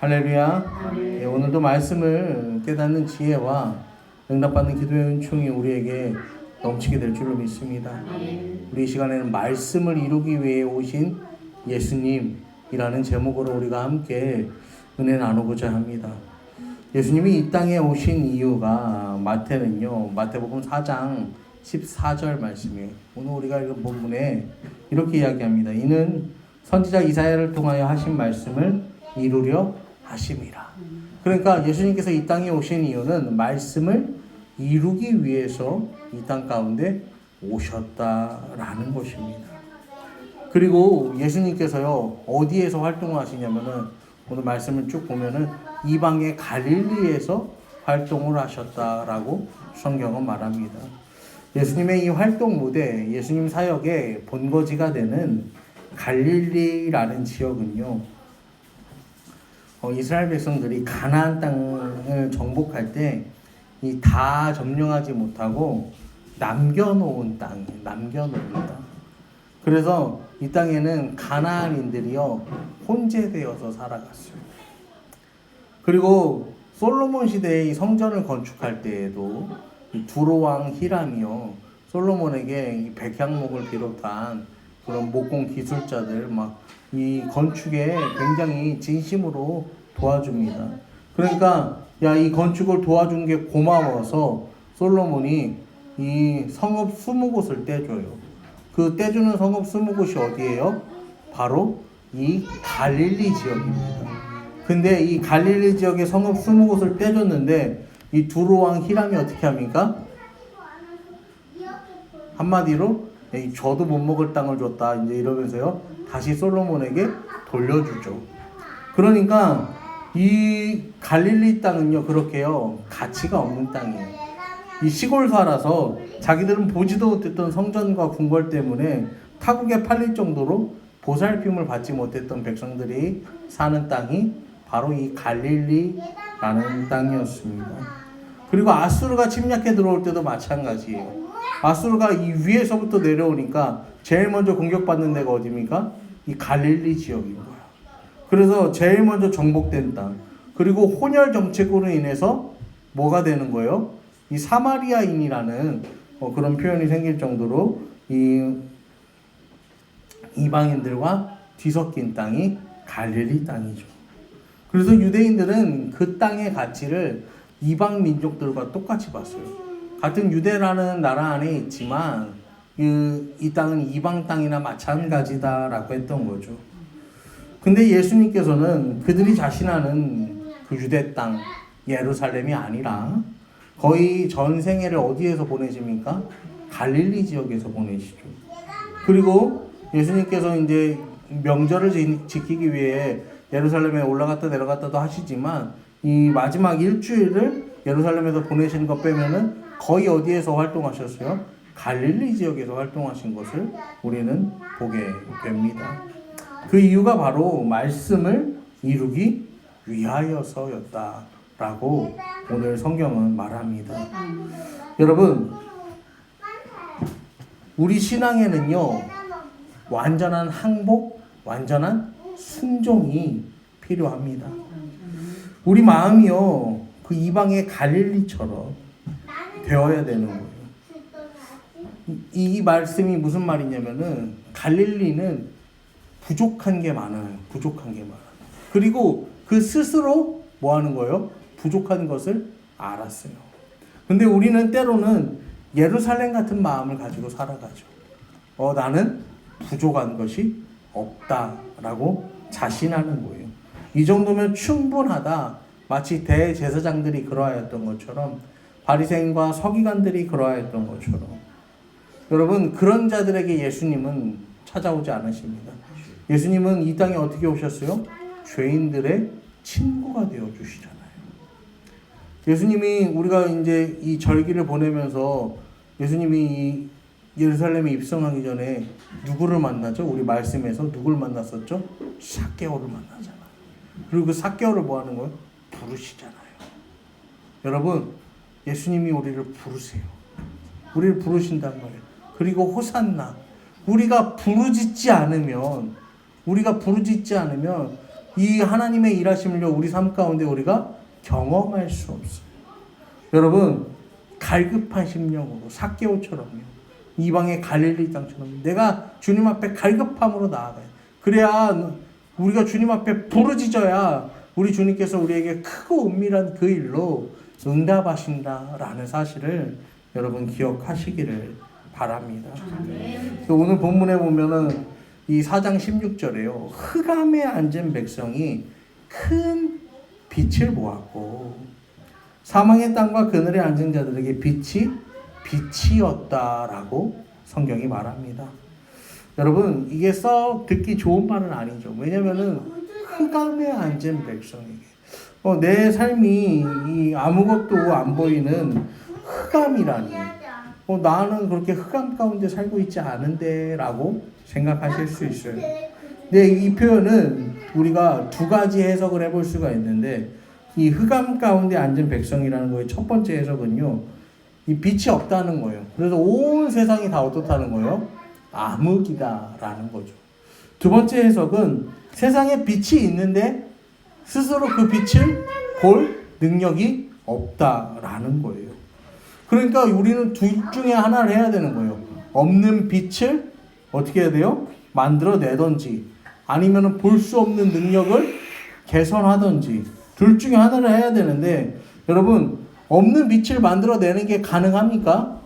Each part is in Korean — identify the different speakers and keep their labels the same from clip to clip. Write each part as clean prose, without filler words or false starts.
Speaker 1: 할렐루야. 예, 오늘도 말씀을 깨닫는 지혜와 응답받는 기도의 은총이 우리에게 넘치게 될 줄로 믿습니다. 우리 이 시간에는 말씀을 이루기 위해 오신 예수님이라는 제목으로 우리가 함께 은혜 나누고자 합니다. 예수님이 이 땅에 오신 이유가 마태는요, 마태복음 4장 14절 말씀이에요. 오늘 우리가 읽은 본문에 이렇게 이야기합니다. 이는 선지자 이사야를 통하여 하신 말씀을 이루려 하심이라. 그러니까 예수님께서 이 땅에 오신 이유는 말씀을 이루기 위해서 이 땅 가운데 오셨다라는 것입니다. 그리고 예수님께서요, 어디에서 활동하시냐면은 오늘 말씀을 쭉 보면은 이방의 갈릴리에서 활동을 하셨다라고 성경은 말합니다. 예수님의 이 활동 무대, 예수님 사역의 본거지가 되는 갈릴리라는 지역은요, 이스라엘 백성들이 가나안 땅을 정복할 때 이 다 점령하지 못하고 남겨놓은 땅이에요. 남겨놓습니다. 그래서 이 땅에는 가나안인들이요, 혼재되어서 살아갔어요. 그리고 솔로몬 시대의 성전을 건축할 때에도 두로왕 히람이요, 솔로몬에게 이 백향목을 비롯한 그런 목공 기술자들 막 이 건축에 굉장히 진심으로 도와줍니다. 그러니까 이 건축을 도와준 게 고마워서 솔로몬이 이 성읍 20곳을 떼줘요. 그 떼주는 성읍 20곳이 어디예요? 바로 이 갈릴리 지역입니다. 근데 이 갈릴리 지역의 성읍 20곳을 떼줬는데 이 두로왕 히람이 어떻게 합니까? 한마디로 저도 못 먹을 땅을 줬다 이제 이러면서요, 다시 솔로몬에게 돌려주죠. 그러니까 이 갈릴리 땅은요, 그렇게요, 가치가 없는 땅이에요. 이 시골 살아서 자기들은 보지도 못했던 성전과 궁궐 때문에 타국에 팔릴 정도로 보살핌을 받지 못했던 백성들이 사는 땅이 바로 이 갈릴리라는 땅이었습니다. 그리고 아수르가 침략해 들어올 때도 마찬가지예요. 아수르가 이 위에서부터 내려오니까 제일 먼저 공격받는 데가 어디입니까? 이 갈릴리 지역인 거야. 그래서 제일 먼저 정복된 땅. 그리고 혼혈 정책으로 인해서 뭐가 되는 거예요? 이 사마리아인이라는 그런 표현이 생길 정도로 이 이방인들과 뒤섞인 땅이 갈릴리 땅이죠. 그래서 유대인들은 그 땅의 가치를 이방 민족들과 똑같이 봤어요. 같은 유대라는 나라 안에 있지만 이 땅은 이방 땅이나 마찬가지다라고 했던 거죠. 근데 예수님께서는 그들이 자신하는 그 유대 땅 예루살렘이 아니라 거의 전 생애를 어디에서 보내십니까? 갈릴리 지역에서 보내시죠. 그리고 예수님께서 이제 명절을 지키기 위해 예루살렘에 올라갔다 내려갔다도 하시지만 이 마지막 일주일을 예루살렘에서 보내신 것 빼면은 거의 어디에서 활동하셨어요? 갈릴리 지역에서 활동하신 것을 우리는 보게 됩니다. 그 이유가 바로 말씀을 이루기 위하여서였다라고 오늘 성경은 말합니다. 여러분, 우리 신앙에는요, 완전한 항복, 완전한 순종이 필요합니다. 우리 마음이요, 그 이방의 갈릴리처럼 되어야 되는 거예요. 이 말씀이 무슨 말이냐면은 갈릴리는 부족한 게 많아요. 부족한 게 많아요. 그리고 그 스스로 뭐 하는 거예요? 부족한 것을 알았어요. 근데 우리는 때로는 예루살렘 같은 마음을 가지고 살아가죠. 나는 부족한 것이 없다라고 자신하는 거예요. 이 정도면 충분하다. 마치 대제사장들이 그러하였던 것처럼, 바리새인과 서기관들이 그러하였던 것처럼. 여러분, 그런 자들에게 예수님은 찾아오지 않으십니다. 예수님은 이 땅에 어떻게 오셨어요? 죄인들의 친구가 되어 주시잖아요. 예수님이, 우리가 이제 이 절기를 보내면서 예수님이 이 예루살렘에 입성하기 전에 누구를 만나죠? 우리 말씀에서 누구를 만났었죠? 삭개오를 만나잖아요. 그리고 그 삭개오를 뭐 하는 거예요? 부르시잖아요. 여러분, 예수님이 우리를 부르세요. 우리를 부르신단 말이에요. 그리고 호산나. 우리가 부르짖지 않으면 이 하나님의 일하심을요 우리 삶 가운데 우리가 경험할 수 없어요. 여러분 갈급한 심령으로 삭개오처럼요 이방의 갈릴리 땅처럼 내가 주님 앞에 갈급함으로 나아가요. 그래야 우리가 주님 앞에 부르짖어야 우리 주님께서 우리에게 크고 은밀한 그 일로 응답하신다라는 사실을 여러분 기억하시기를 바랍니다. 오늘 본문에 보면은 이 4장 16절에요. 흑암에 앉은 백성이 큰 빛을 보았고 사망의 땅과 그늘에 앉은 자들에게 빛이 빛이었다라고 성경이 말합니다. 여러분 이게 썩 듣기 좋은 말은 아니죠. 왜냐면은 흑암에 앉은 백성에게 내 삶이 이 아무것도 안 보이는 흑암이라니 나는 그렇게 흑암 가운데 살고 있지 않은데 라고 생각하실 수 있어요. 근데 이 표현은 우리가 두 가지 해석을 해볼 수가 있는데 이 흑암 가운데 앉은 백성이라는 거의 첫 번째 해석은요 이 빛이 없다는 거예요. 그래서 온 세상이 다 어떻다는 거예요? 암흑이다라는 거죠. 두 번째 해석은 세상에 빛이 있는데 스스로 그 빛을 볼 능력이 없다라는 거예요. 그러니까 우리는 둘 중에 하나를 해야 되는 거예요. 없는 빛을 어떻게 해야 돼요? 만들어내든지 아니면 볼 수 없는 능력을 개선하든지 둘 중에 하나를 해야 되는데 여러분 없는 빛을 만들어내는 게 가능합니까?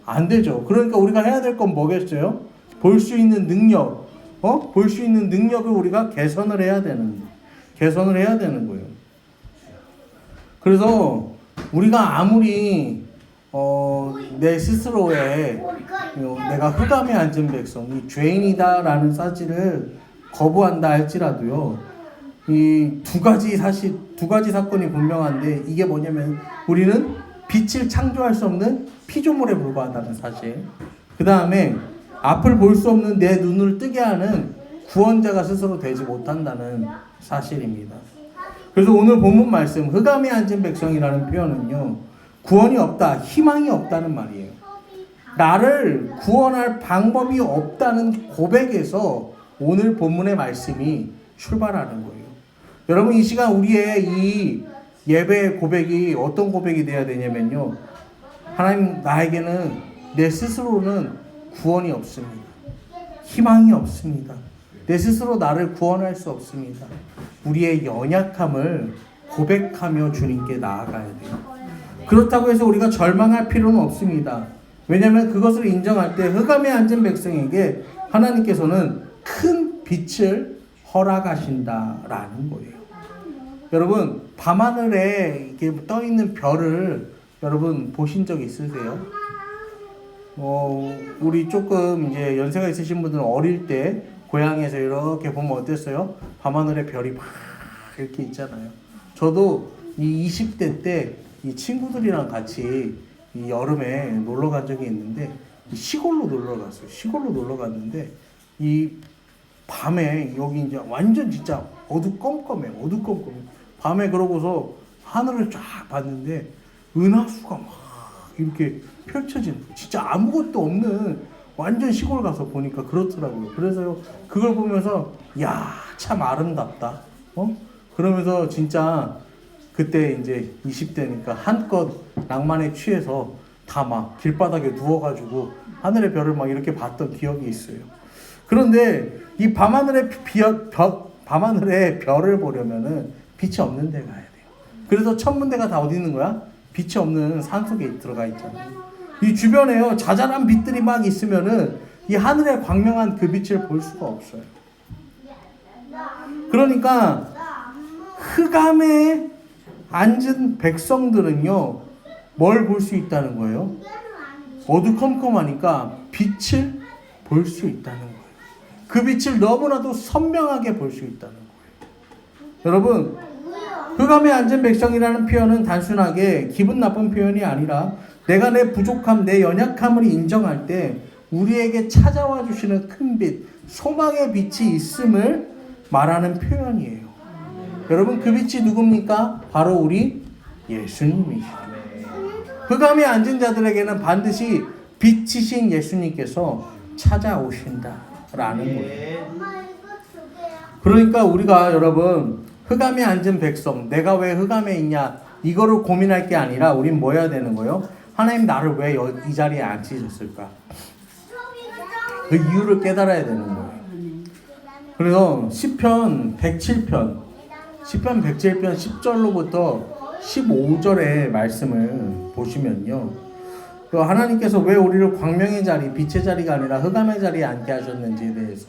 Speaker 1: 안 되죠. 그러니까 우리가 해야 될 건 뭐겠어요? 볼 수 있는 능력, 볼 수 있는 능력을 우리가 개선을 해야 되는 거예요. 그래서 우리가 아무리 내 스스로의 내가 흑암에 앉은 백성이 죄인이다라는 사실을 거부한다 할지라도요. 이 두 가지 사건이 분명한데 이게 뭐냐면 우리는 빛을 창조할 수 없는 피조물에 불과하다는 사실. 그 다음에 앞을 볼 수 없는 내 눈을 뜨게 하는 구원자가 스스로 되지 못한다는 사실입니다. 그래서 오늘 본문 말씀 흑암에 앉은 백성이라는 표현은요. 구원이 없다, 희망이 없다는 말이에요. 나를 구원할 방법이 없다는 고백에서 오늘 본문의 말씀이 출발하는 거예요. 여러분 이 시간 우리의 이 예배의 고백이 어떤 고백이 돼야 되냐면요. 하나님 나에게는 내 스스로는 구원이 없습니다. 희망이 없습니다. 내 스스로 나를 구원할 수 없습니다. 우리의 연약함을 고백하며 주님께 나아가야 돼요. 그렇다고 해서 우리가 절망할 필요는 없습니다. 왜냐하면 그것을 인정할 때 흑암에 앉은 백성에게 하나님께서는 큰 빛을 허락하신다라는 거예요. 여러분 밤하늘에 이렇게 떠 있는 별을 여러분 보신 적 있으세요? 우리 조금 이제 연세가 있으신 분들은 어릴 때 고향에서 이렇게 보면 어땠어요? 밤하늘에 별이 막 이렇게 있잖아요. 저도 이 20대 때 이 친구들이랑 같이 이 여름에 놀러 간 적이 있는데 시골로 놀러 갔어요. 시골로 놀러 갔는데 이 밤에 여기 이제 완전 진짜 어두컴컴해요. 어두컴컴해. 밤에 그러고서 하늘을 쫙 봤는데 은하수가 막 이렇게 펼쳐진 진짜 아무것도 없는 완전 시골 가서 보니까 그렇더라고요. 그래서 그걸 보면서 야, 참 아름답다. 그러면서 진짜 그때 이제 20대니까 한껏 낭만에 취해서 다 막 길바닥에 누워가지고 하늘의 별을 막 이렇게 봤던 기억이 있어요. 그런데 이 밤하늘의 별을 보려면은 빛이 없는 데 가야 돼요. 그래서 천문대가 다 어디 있는 거야? 빛이 없는 산속에 들어가 있잖아요. 이 주변에요 자잘한 빛들이 막 있으면은 이 하늘의 광명한 그 빛을 볼 수가 없어요. 그러니까 흑암에 앉은 백성들은요 뭘 볼 수 있다는 거예요? 어두컴컴하니까 빛을 볼 수 있다는 거예요. 그 빛을 너무나도 선명하게 볼 수 있다는 거예요. 여러분 흑암에 앉은 백성이라는 표현은 단순하게 기분 나쁜 표현이 아니라 내가 내 부족함, 내 연약함을 인정할 때 우리에게 찾아와 주시는 큰 빛, 소망의 빛이 있음을 말하는 표현이에요. 여러분 그 빛이 누굽니까? 바로 우리 예수님이시죠. 흑암에 앉은 자들에게는 반드시 빛이신 예수님께서 찾아오신다라는 거예요. 그러니까 우리가 여러분 흑암에 앉은 백성, 내가 왜 흑암에 있냐 이거를 고민할 게 아니라 우린 뭐 해야 되는 거예요? 하나님 나를 왜 이 자리에 앉히셨을까? 그 이유를 깨달아야 되는 거예요. 그래서 시편 107편 10절로부터 15절의 말씀을 보시면요. 하나님께서 왜 우리를 광명의 자리, 빛의 자리가 아니라 흑암의 자리에 앉게 하셨는지에 대해서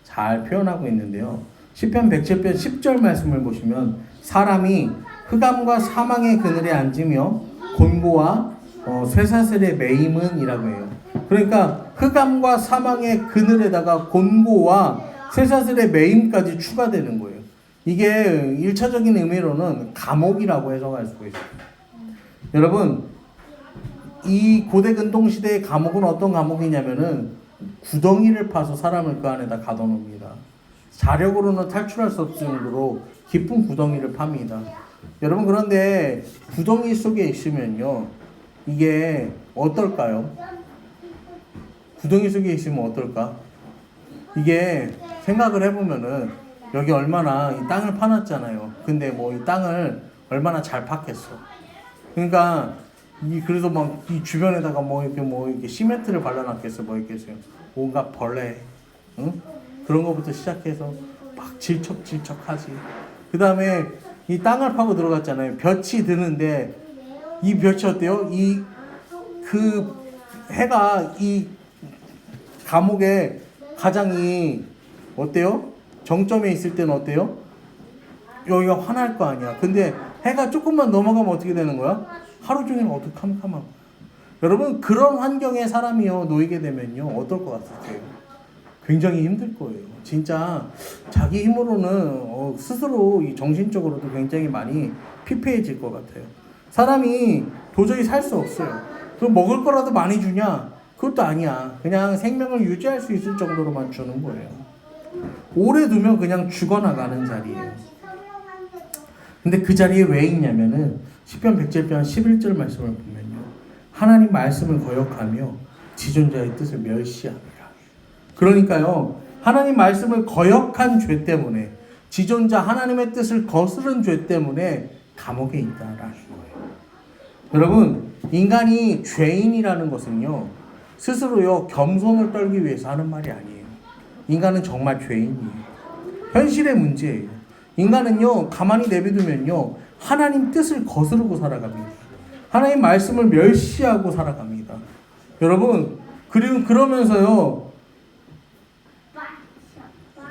Speaker 1: 잘 표현하고 있는데요. 시편 107편 10절 말씀을 보시면 사람이 흑암과 사망의 그늘에 앉으며 곤고와 쇠사슬의 매임은 이라고 해요. 그러니까 흑암과 사망의 그늘에다가 곤고와 쇠사슬의 매임까지 추가되는 거예요. 이게 1차적인 의미로는 감옥이라고 해석할 수가 있어요. 여러분, 이 고대 근동시대의 감옥은 어떤 감옥이냐면은 구덩이를 파서 사람을 그 안에다 가둬놓습니다. 자력으로는 탈출할 수 없을 정도로 깊은 구덩이를 팝니다. 여러분, 그런데 구덩이 속에 있으면요, 이게 어떨까요? 구덩이 속에 있으면 어떨까? 이게 생각을 해보면은 여기 얼마나 이 땅을 파놨잖아요. 근데 뭐 이 땅을 얼마나 잘 팠겠어. 그러니까 그래서 막 이 주변에다가 뭐 이렇게 시멘트를 발라놨겠어, 뭐 있겠어요. 온갖 벌레, 응? 그런 거부터 시작해서 막 질척질척하지. 그 다음에 이 땅을 파고 들어갔잖아요. 볕이 드는데 이 볕이 어때요? 그 해가 이 감옥에 가장이 어때요? 정점에 있을 때는 어때요? 여기가 환할 거 아니야. 근데 해가 조금만 넘어가면 어떻게 되는 거야? 하루 종일 어두컴컴하고. 여러분, 그런 환경에 사람이요 놓이게 되면요 어떨 것 같으세요? 굉장히 힘들 거예요. 진짜 자기 힘으로는 스스로 정신적으로도 굉장히 많이 피폐해질 것 같아요. 사람이 도저히 살 수 없어요. 그럼 먹을 거라도 많이 주냐? 그것도 아니야. 그냥 생명을 유지할 수 있을 정도로만 주는 거예요. 오래 두면 그냥 죽어나가는 자리예요. 근데 그 자리에 왜 있냐면은 시편 107편 11절 말씀을 보면요, 하나님 말씀을 거역하며 지존자의 뜻을 멸시합니다. 그러니까요, 하나님 말씀을 거역한 죄 때문에, 지존자 하나님의 뜻을 거스른 죄 때문에 감옥에 있다라는 거예요. 여러분, 인간이 죄인이라는 것은요, 스스로요 겸손을 떨기 위해서 하는 말이 아니에요. 인간은 정말 죄인이에요. 현실의 문제예요. 인간은요 가만히 내비두면요 하나님 뜻을 거스르고 살아갑니다. 하나님 말씀을 멸시하고 살아갑니다. 여러분, 그리고 그러면서요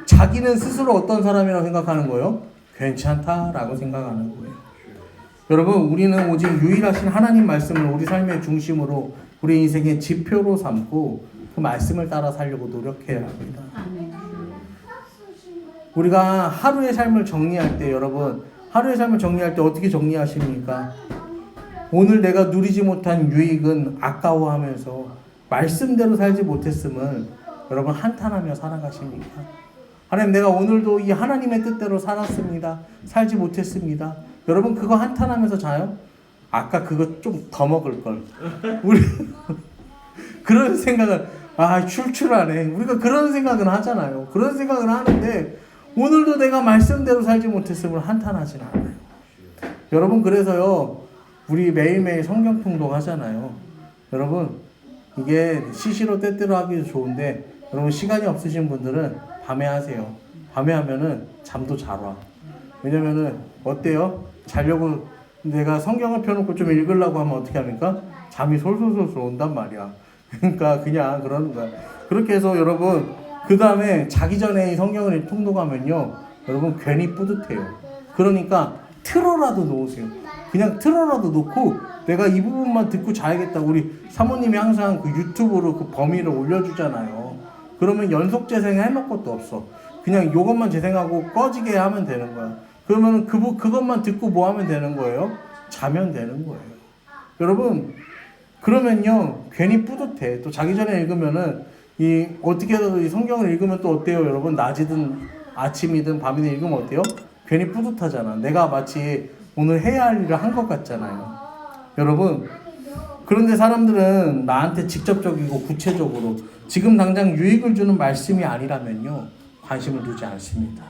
Speaker 1: 자기는 스스로 어떤 사람이라고 생각하는 거예요? 괜찮다라고 생각하는 거예요. 여러분, 우리는 오직 유일하신 하나님 말씀을 우리 삶의 중심으로, 우리 인생의 지표로 삼고 그 말씀을 따라 살려고 노력해야 합니다. 우리가 하루의 삶을 정리할 때, 여러분, 하루의 삶을 정리할 때 어떻게 정리하십니까? 오늘 내가 누리지 못한 유익은 아까워하면서 말씀대로 살지 못했음을 여러분 한탄하며 살아가십니까? 하나님, 내가 오늘도 이 하나님의 뜻대로 살았습니다. 살지 못했습니다. 여러분, 그거 한탄하면서 자요? 아까 그거 좀 더 먹을 걸. 우리 그런 생각을, 출출하네. 우리가 그런 생각은 하잖아요. 그런 생각을 하는데 오늘도 내가 말씀대로 살지 못했음을 한탄하진 않아요. 여러분, 그래서요 우리 매일매일 성경 통독하잖아요. 여러분, 이게 시시로 때때로 하기도 좋은데, 여러분 시간이 없으신 분들은 밤에 하세요. 밤에 하면은 잠도 잘 와. 왜냐면은 어때요? 자려고 내가 성경을 펴놓고 좀 읽으려고 하면 어떻게 합니까? 잠이 솔솔솔솔 온단 말이야. 그러니까 그냥 그러는 거야. 그렇게 해서 여러분, 그 다음에 자기 전에 이 성경을 통독하면요 여러분 괜히 뿌듯해요. 그러니까 틀어라도 놓으세요. 그냥 틀어라도 놓고 내가 이 부분만 듣고 자야겠다. 우리 사모님이 항상 그 유튜브로 그 범위를 올려주잖아요. 그러면 연속 재생 해놓을 것도 없어. 그냥 이것만 재생하고 꺼지게 하면 되는 거야. 그러면 그것만 듣고 뭐 하면 되는 거예요? 자면 되는 거예요. 여러분, 그러면요 괜히 뿌듯해. 또 자기 전에 읽으면은 어떻게 해도 이 성경을 읽으면 또 어때요? 여러분, 낮이든 아침이든 밤이든 읽으면 어때요? 괜히 뿌듯하잖아. 내가 마치 오늘 해야 할 일을 한 것 같잖아요. 여러분, 그런데 사람들은 나한테 직접적이고 구체적으로 지금 당장 유익을 주는 말씀이 아니라면요 관심을 두지 않습니다.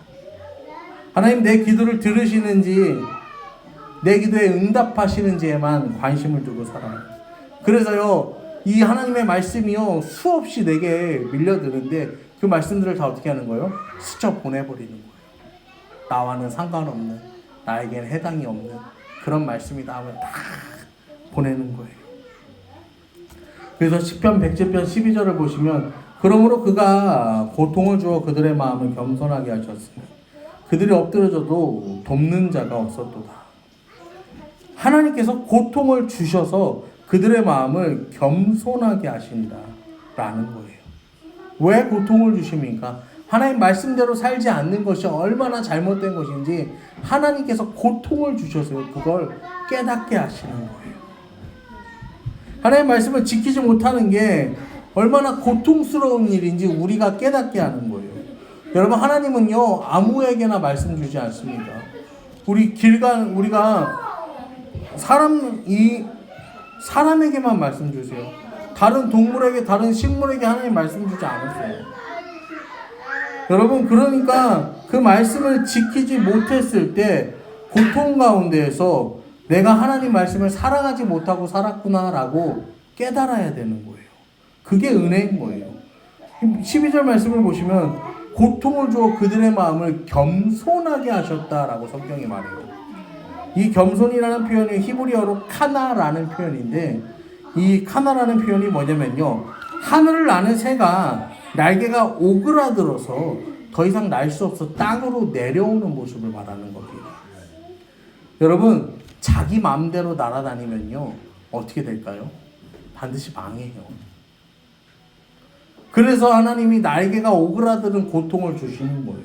Speaker 1: 하나님 내 기도를 들으시는지 내 기도에 응답하시는지에만 관심을 두고 살아요. 그래서요 이 하나님의 말씀이요 수없이 내게 밀려드는데 그 말씀들을 다 어떻게 하는 거예요? 스쳐 보내버리는 거예요. 나와는 상관없는, 나에게는 해당이 없는 그런 말씀이 나오면 다 보내는 거예요. 그래서 시편 107편 12절을 보시면 그러므로 그가 고통을 주어 그들의 마음을 겸손하게 하셨으니 그들이 엎드려져도 돕는 자가 없었도다. 하나님께서 고통을 주셔서 그들의 마음을 겸손하게 하신다 라는 거예요. 왜 고통을 주십니까? 하나님 말씀대로 살지 않는 것이 얼마나 잘못된 것인지 하나님께서 고통을 주셔서 그걸 깨닫게 하시는 거예요. 하나님 말씀을 지키지 못하는 게 얼마나 고통스러운 일인지 우리가 깨닫게 하는 거예요. 여러분 하나님은요 아무에게나 말씀 주지 않습니다. 우리가 사람에게만 말씀 주세요. 다른 동물에게, 다른 식물에게 하나님 말씀 주지 않으세요. 여러분 그러니까 그 말씀을 지키지 못했을 때 고통 가운데에서 내가 하나님 말씀을 사랑하지 못하고 살았구나라고 깨달아야 되는 거예요. 그게 은혜인 거예요. 12절 말씀을 보시면 고통을 주어 그들의 마음을 겸손하게 하셨다라고 성경이 말해요. 이 겸손이라는 표현이 히브리어로 카나라는 표현인데 이 카나라는 표현이 뭐냐면요 하늘을 나는 새가 날개가 오그라들어서 더 이상 날 수 없어 땅으로 내려오는 모습을 말하는 겁니다. 여러분 자기 마음대로 날아다니면요 어떻게 될까요? 반드시 망해요. 그래서 하나님이 날개가 오그라드는 고통을 주시는 거예요.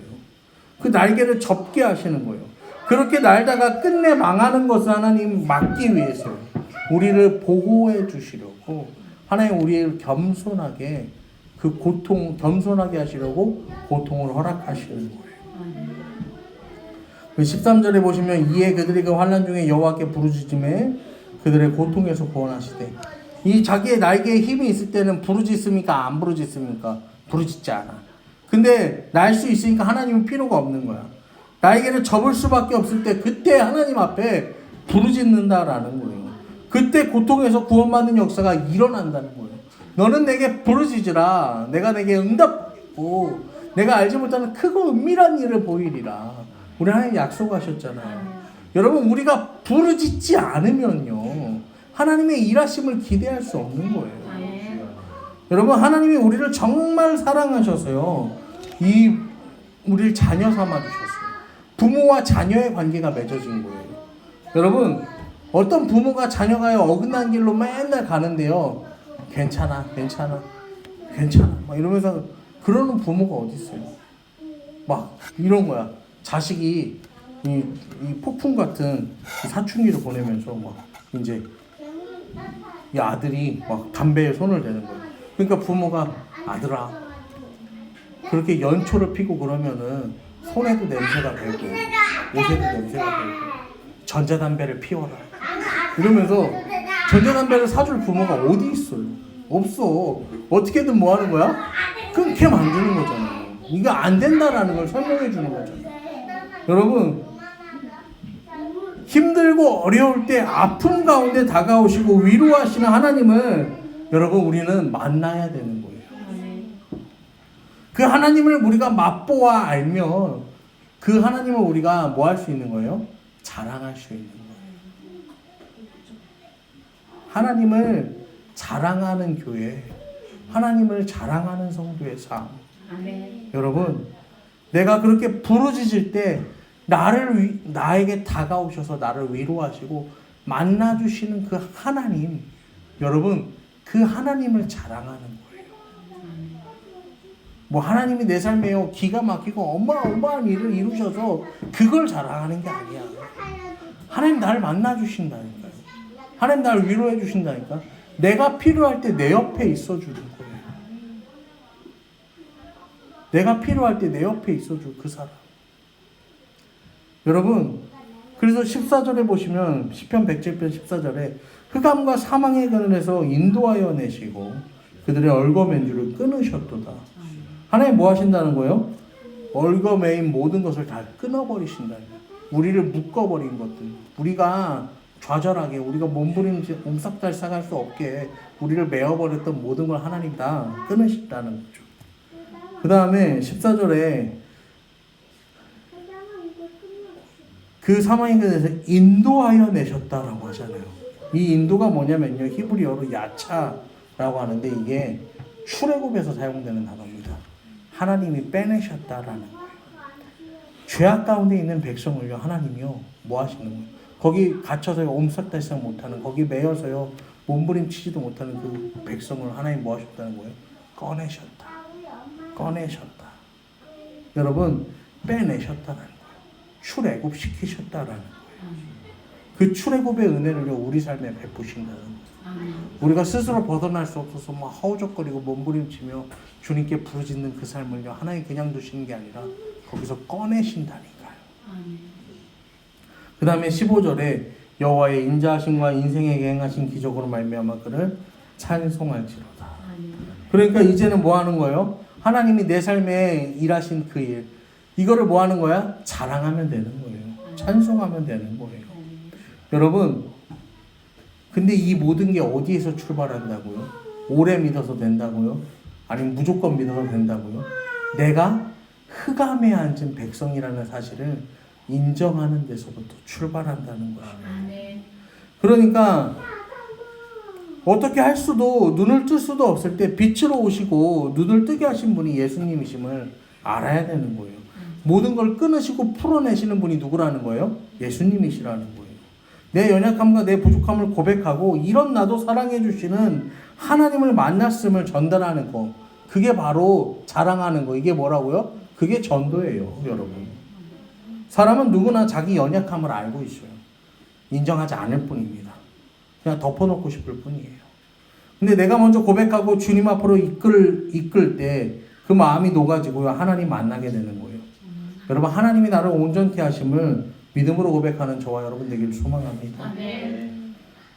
Speaker 1: 그 날개를 접게 하시는 거예요. 그렇게 날다가 끝내 망하는 것을 하나님 막기 위해서 우리를 보호해 주시려고 하나님 우리를 겸손하게 겸손하게 하시려고 고통을 허락하시는 거예요. 13절에 보시면 이에 그들이 그 환난 중에 여호와께 부르짖음에 그들의 고통에서 구원하시되 이 자기의 날개에 힘이 있을 때는 부르짖습니까? 안 부르짖습니까? 부르짖지 않아. 근데 날 수 있으니까 하나님은 필요가 없는 거야. 날개를 접을 수밖에 없을 때 그때 하나님 앞에 부르짖는다라는 거예요. 그때 고통에서 구원받는 역사가 일어난다는 거예요. 너는 내게 부르짖으라. 내가 내게 응답하고 내가 알지 못하는 크고 은밀한 일을 보이리라. 우리 하나님 약속하셨잖아요. 여러분 우리가 부르짖지 않으면요 하나님의 일하심을 기대할 수 없는 거예요. 여러분 하나님이 우리를 정말 사랑하셔서요 우리를 자녀 삼아 주셨어요. 부모와 자녀의 관계가 맺어진 거예요. 여러분 어떤 부모가 자녀가 어긋난 길로 맨날 가는데요 괜찮아 막 이러면서 그러는 부모가 어디 있어요. 막 이런 거야. 자식이 이 폭풍 같은 사춘기를 보내면서 막 이제 이 아들이 막 담배에 손을 대는 거예요. 그러니까 부모가 아들아 그렇게 연초를 피고 그러면은 손에도 냄새가 배고 옷에도 냄새가 배고 전자담배를 피워라 이러면서 전자담배를 사줄 부모가 어디 있어요? 없어. 어떻게든 뭐 하는 거야? 끊게 만드는 거잖아요. 이거 안 된다라는 걸 설명해 주는 거잖아요. 여러분 힘들고 어려울 때 아픔 가운데 다가오시고 위로하시는 하나님을 여러분 우리는 만나야 되는 거예요. 그 하나님을 우리가 맛보아 알면 그 하나님을 우리가 뭐 할 수 있는 거예요? 자랑할 수 있는 거예요. 하나님을 자랑하는 교회, 하나님을 자랑하는 성도의 삶. 여러분 내가 그렇게 부르짖을 때 나에게 다가오셔서 나를 위로하시고 만나주시는 그 하나님, 여러분 그 하나님을 자랑하는 거예요. 뭐 하나님이 내 삶에 기가 막히고 어마어마한 일을 이루셔서 그걸 자랑하는 게 아니야. 하나님 나를 만나주신다니까요. 하나님 나를 위로해 주신다니까. 내가 필요할 때 내 옆에 있어 주는 거예요. 내가 필요할 때 내 옆에 있어 줄 그 사람. 여러분 그래서 14절에 보시면 시편 107편 14절에 흑암과 사망의 그늘에서 인도하여 내시고 그들의 얼거맨 줄을 끊으셨도다. 하나님 뭐 하신다는 거예요? 얽어매인 모든 것을 다 끊어버리신다. 우리를 묶어버린 것들, 우리가 좌절하게, 우리가 몸부림치 옴싹달싹할 수 없게 우리를 메어버렸던 모든 걸 하나님 다 끊으신다는 거죠. 그 다음에 14절에 그 사망에 대해서 인도하여 내셨다라고 하잖아요. 이 인도가 뭐냐면요, 히브리어로 야차라고 하는데 이게 출애굽에서 사용되는 단어입니다. 하나님이 빼내셨다라는 거예요. 죄악 가운데 있는 백성을요, 하나님이요 뭐 하시는 거예요? 거기 갇혀서요 옴싹달싹 못하는, 거기 매여서요 몸부림치지도 못하는 그 백성을 하나님 뭐 하셨다는 거예요? 꺼내셨다. 여러분, 빼내셨다는 거예요. 출애굽 시키셨다라는 거예요. 그 출애굽의 은혜를요 우리 삶에 베푸신다는 거예요. 우리가 스스로 벗어날 수 없어서 막 허우적거리고 몸부림치며 주님께 부르짖는 그 삶을요 하나님 그냥 두시는 게 아니라 거기서 꺼내신다니까요. 그 다음에 15절에 여호와의 인자하심과 인생에게 행하신 기적으로 말미암아 그를 찬송할지로다. 그러니까 이제는 뭐 하는 거예요? 하나님이 내 삶에 일하신 그 일, 이거를 뭐 하는 거야? 자랑하면 되는 거예요. 찬송하면 되는 거예요. 여러분, 근데 이 모든 게 어디에서 출발한다고요? 오래 믿어서 된다고요? 아니면 무조건 믿어서 된다고요? 내가 흑암에 앉은 백성이라는 사실을 인정하는 데서부터 출발한다는 것이에요. 그러니까 어떻게 할 수도, 눈을 뜰 수도 없을 때 빛으로 오시고 눈을 뜨게 하신 분이 예수님이심을 알아야 되는 거예요. 모든 걸 끊으시고 풀어내시는 분이 누구라는 거예요? 예수님이시라는 거예요. 내 연약함과 내 부족함을 고백하고 이런 나도 사랑해 주시는 하나님을 만났음을 전달하는 거, 그게 바로 자랑하는 거. 이게 뭐라고요? 그게 전도예요, 여러분. 사람은 누구나 자기 연약함을 알고 있어요. 인정하지 않을 뿐입니다. 그냥 덮어놓고 싶을 뿐이에요. 근데 내가 먼저 고백하고 주님 앞으로 이끌 때 그 마음이 녹아지고요, 하나님 만나게 되는 거예요. 여러분, 하나님이 나를 온전케 하심을 믿음으로 고백하는 저와 여러분 되기를 소망합니다.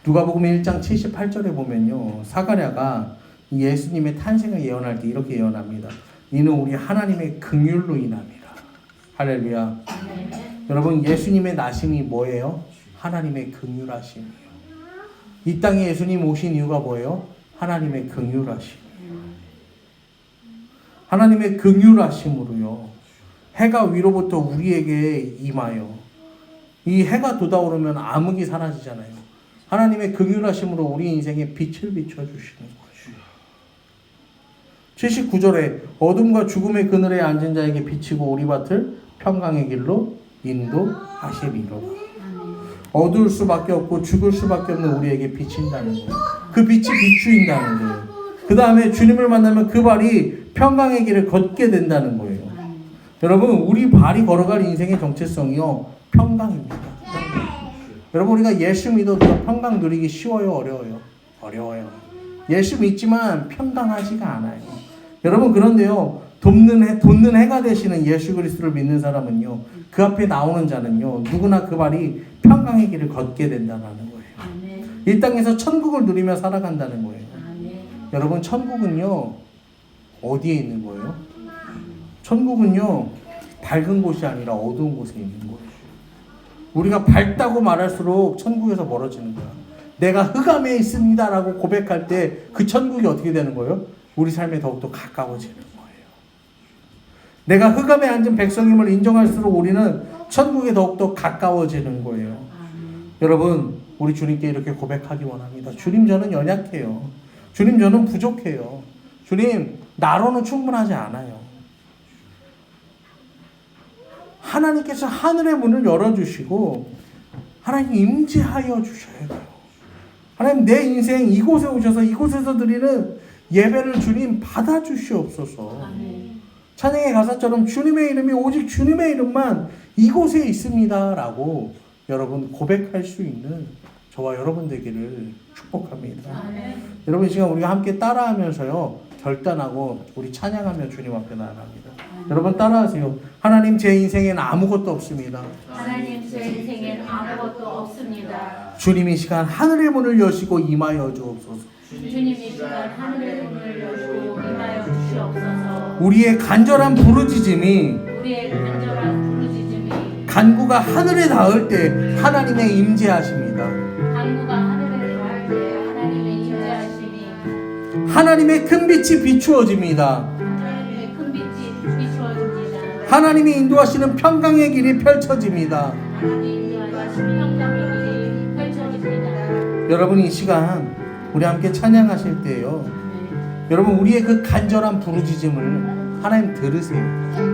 Speaker 1: 누가복음 1장 78절에 보면요, 사가랴가 예수님의 탄생을 예언할 때 이렇게 예언합니다. 이는 우리 하나님의 긍휼로 인함이라. 할렐루야. 여러분, 예수님의 나심이 뭐예요? 하나님의 긍휼하심이에요. 이 땅에 예수님 오신 이유가 뭐예요? 하나님의 긍휼하심. 하나님의 긍휼하심으로요, 해가 위로부터 우리에게 임하여, 이 해가 돋아오르면 암흑이 사라지잖아요. 하나님의 긍휼하심으로 우리 인생에 빛을 비춰주시는 거예요. 79절에 어둠과 죽음의 그늘에 앉은 자에게 비치고 오리밭을 평강의 길로 인도하시리로다. 어두울 수밖에 없고 죽을 수밖에 없는 우리에게 비친다는 거예요. 그 빛이 비추인다는 거예요. 그 다음에 주님을 만나면 그 발이 평강의 길을 걷게 된다는 거예요. 여러분, 우리 발이 걸어갈 인생의 정체성이요, 평강입니다. 여러분, 우리가 예수 믿어도 평강 누리기 쉬워요, 어려워요? 어려워요. 예수 믿지만 평강하지가 않아요. 여러분, 그런데요, 돋는 해가 되시는 예수 그리스도를 믿는 사람은요, 그 앞에 나오는 자는요, 누구나 그 발이 평강의 길을 걷게 된다는 거예요. 이 땅에서 천국을 누리며 살아간다는 거예요. 여러분, 천국은요 어디에 있는 거예요? 천국은요 밝은 곳이 아니라 어두운 곳에 있는 거예요. 우리가 밝다고 말할수록 천국에서 멀어지는 거야. 내가 흑암에 있습니다 라고 고백할 때 그 천국이 어떻게 되는 거예요? 우리 삶에 더욱더 가까워지는 거예요. 내가 흑암에 앉은 백성임을 인정할수록 우리는 천국에 더욱더 가까워지는 거예요. 여러분, 우리 주님께 이렇게 고백하기 원합니다. 주님, 저는 연약해요. 주님, 저는 부족해요. 주님, 나로는 충분하지 않아요. 하나님께서 하늘의 문을 열어주시고 하나님 임재하여 주셔야 돼요. 하나님, 내 인생 이곳에 오셔서 이곳에서 드리는 예배를 주님 받아주시옵소서. 찬양의 가사처럼 주님의 이름이 오직 주님의 이름만 이곳에 있습니다 라고 여러분 고백할 수 있는 저와 여러분 되기를 축복합니다. 여러분, 이 시간 우리가 함께 따라하면서요 결단하고 우리 찬양하며 주님 앞에 나아갑니다. 여러분, 따라하세요. 하나님, 제 인생엔 아무것도 없습니다.
Speaker 2: 하나님, 제 인생엔 아무것도 없습니다.
Speaker 1: 주님, 이 시간 하늘의 문을 여시고 임하여 주옵소서.
Speaker 2: 주님, 이 시간 하늘의 문을 여시고 임하여 주시옵소서.
Speaker 1: 우리의 간절한 부르짖음이
Speaker 2: 우리의 간절한 부르짖음이
Speaker 1: 간구가 하늘에 닿을 때 하나님의 임재하십니다.
Speaker 2: 간구가 하늘에 닿을 때 하나님의 임재하심이
Speaker 1: 하나님의 큰 빛이 비추어집니다.
Speaker 2: 하나님의 큰 빛이 비추어집니다.
Speaker 1: 하나님이 인도하시는 평강의 길이 펼쳐집니다.
Speaker 2: 하나님의 인도하시는 평강의 길이 펼쳐집니다.
Speaker 1: 여러분 이 시간 우리 함께 찬양하실 때요. 여러분 우리의 그 간절한 부르짖음을 하나님 들으세요.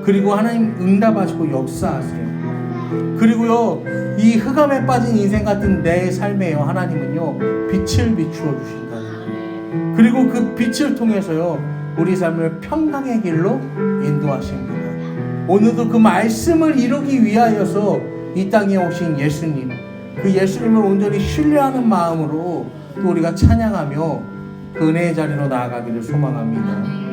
Speaker 1: 그리고 하나님 응답하시고 역사하세요. 그리고요 이 흑암에 빠진 인생 같은 내 삶에요 하나님은요 빛을 비추어 주신다. 그리고 그 빛을 통해서요 우리 삶을 평강의 길로 인도하십니다. 오늘도 그 말씀을 이루기 위하여서 이 땅에 오신 예수님, 그 예수님을 온전히 신뢰하는 마음으로 또 우리가 찬양하며 그 은혜의 자리로 나아가기를 소망합니다.